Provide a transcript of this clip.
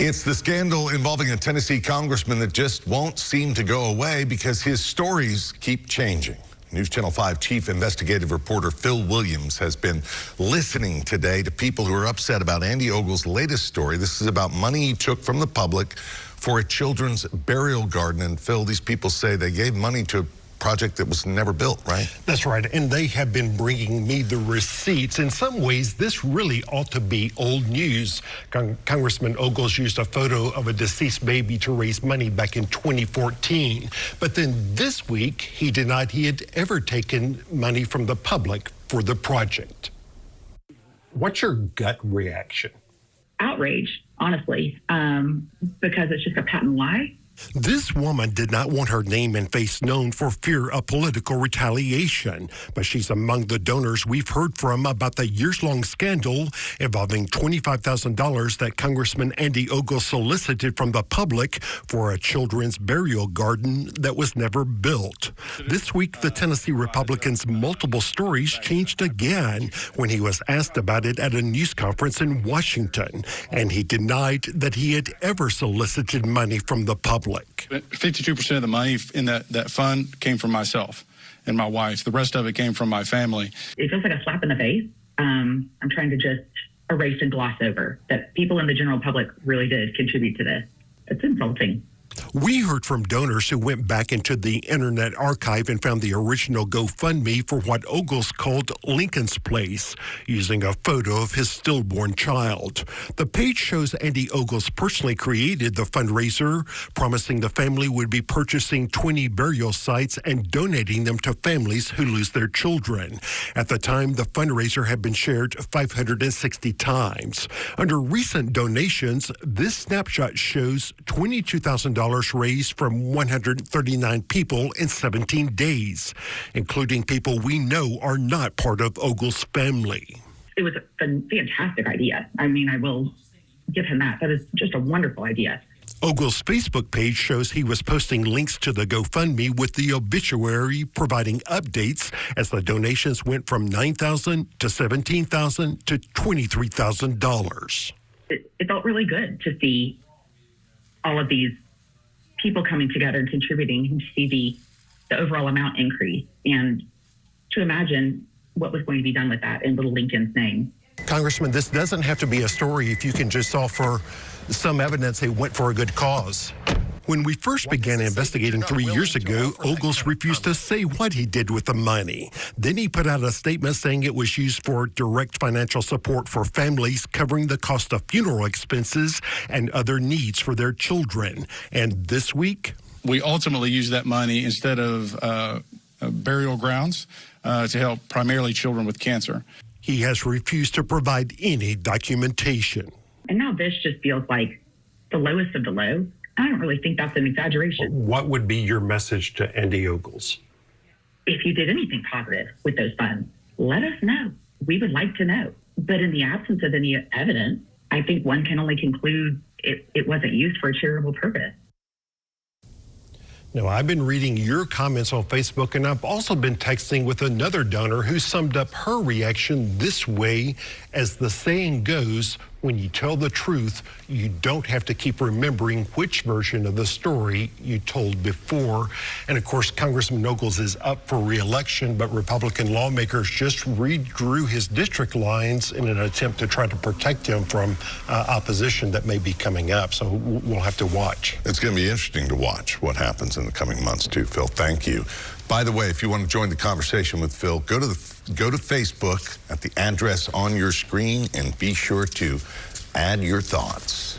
It's the scandal involving a Tennessee congressman that just won't seem to go away because his stories keep changing. News Channel 5 chief investigative reporter Phil Williams has been listening today to people who are upset about Andy Ogles' latest story. This is about money he took from the public for a children's burial garden. And Phil, these people say they gave money to a project that was never built, right? That's right, and they have been bringing me the receipts. In some ways, this really ought to be old news. Congressman Ogles used a photo of a deceased baby to raise money back in 2014. But then this week, he denied he had ever taken money from the public for the project. What's your gut reaction? Outrage, honestly, because it's just a patent lie. This woman did not want her name and face known for fear of political retaliation, but she's among the donors we've heard from about the years-long scandal involving $25,000 that Congressman Andy Ogles solicited from the public for a children's burial garden that was never built. This week, the Tennessee Republican's multiple stories changed again when he was asked about it at a news conference in Washington, and he denied that he had ever solicited money from the public. 52% of the money in that fund came from myself and my wife. The rest of it came from my family. It feels like a slap in the face. I'm trying to just erase and gloss over that people in the general public really did contribute to this. It's insulting. We heard from donors who went back into the Internet Archive and found the original GoFundMe for what Ogles called Lincoln's Place, using a photo of his stillborn child. The page shows Andy Ogles personally created the fundraiser, promising the family would be purchasing 20 burial sites and donating them to families who lose their children. At the time, the fundraiser had been shared 560 times. Under recent donations, this snapshot shows $22,000 raised from 139 people in 17 days, including people we know are not part of Ogles' family. It was a fantastic idea. I mean, I will give him that. That is just a wonderful idea. Ogles' Facebook page shows he was posting links to the GoFundMe with the obituary providing updates as the donations went from $9,000 to $17,000 to $23,000. It felt really good to see all of these people coming together and contributing and to see the overall amount increase and to imagine what was going to be done with that in little Lincoln's name. Congressman, this doesn't have to be a story if you can just offer some evidence it went for a good cause. When we first began investigating 3 years ago, Ogles refused to say what he did with the money. Then he put out a statement saying it was used for direct financial support for families, covering the cost of funeral expenses and other needs for their children. And this week, we ultimately used that money instead of burial grounds to help primarily children with cancer. He has refused to provide any documentation. And now this just feels like the lowest of the low. I don't really think that's an exaggeration. What would be your message to Andy Ogles? If you did anything positive with those funds, let us know. We would like to know. But in the absence of any evidence, I think one can only conclude it wasn't used for a charitable purpose. Now, I've been reading your comments on Facebook, and I've also been texting with another donor who summed up her reaction this way: as the saying goes, when you tell the truth, you don't have to keep remembering which version of the story you told before. And of course, Congressman Ogles is up for re-election, but Republican lawmakers just redrew his district lines in an attempt to try to protect him from opposition that may be coming up. So we'll have to watch. It's going to be interesting to watch what happens in the coming months too, Phil. Thank you. By the way, if you want to join the conversation with Phil, go to Facebook at the address on your screen and be sure to add your thoughts.